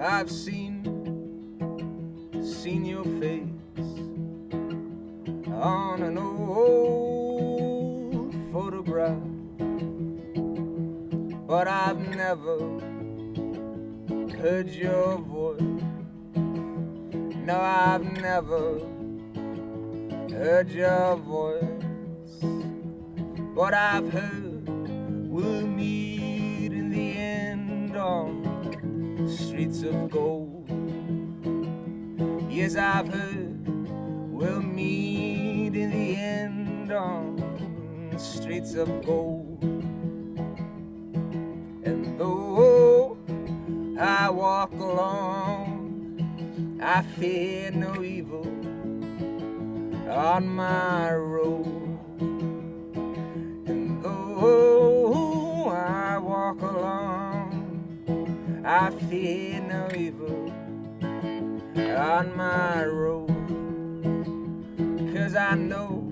I've seen your face on an old photograph, but I've never heard your voice. No, I've never heard your voice. What I've heard, we'll meet in the end on the streets of gold. Yes, I've heard, we'll meet in the end on the streets of gold. And though I walk alone, I fear no evil on my road. And though I walk alone, I fear no evil on my road. 'Cause I know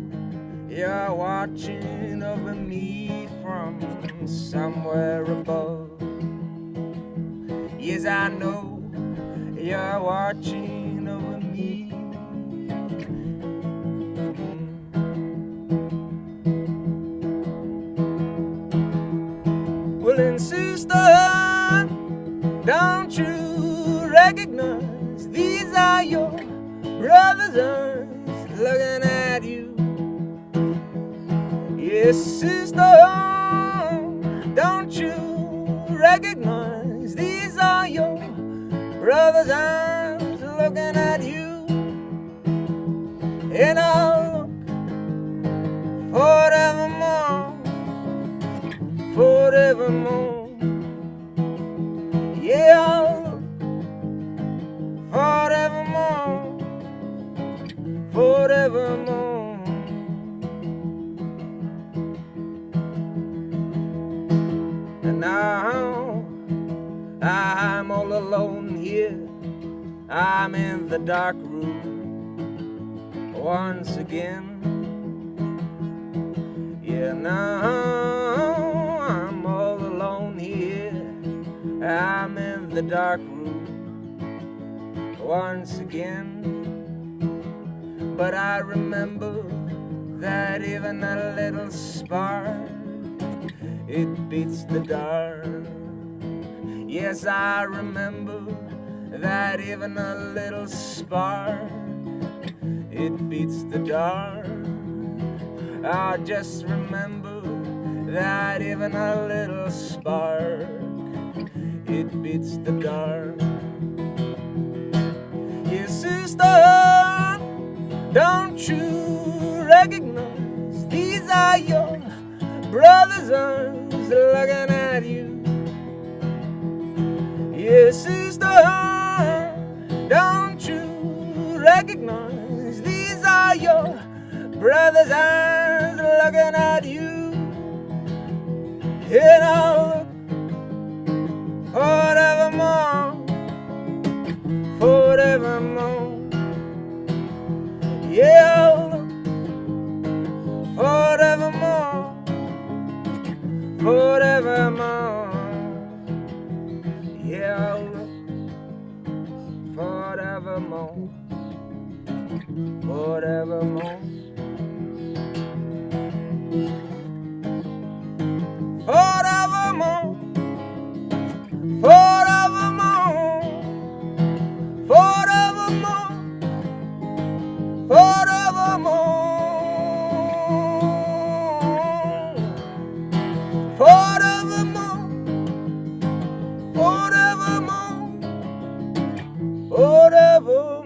you're watching over me from somewhere above. Yes, I know you're watching over me. Well, then, sister, don't you recognize these are your brothers' eyes looking at you? Yes, sister, don't you recognize these are your brothers' eyes looking at you? And I'll look forevermore, forevermore. Yeah, I'll look forevermore, forevermore. And now I'm all alone here. I'm in the dark room once again. Yeah, now I'm all alone here. I'm in the dark room once again. But I remember that even a little spark, it beats the dark. Yes, I remember that even a little spark, it beats the dark. I just remember that even a little spark, it beats the dark. Yes, sister, don't you recognize these are your brothers' eyes looking at you? Yes, sister, don't you recognize these are your brothers' eyes looking at you? And I'll look forevermore, forevermore. Yeah, I'll look forevermore, forevermore. Yeah, I'll look forevermore, forevermore. Forevermore, forevermore, forevermore, forevermore, forevermore, forevermore, forever.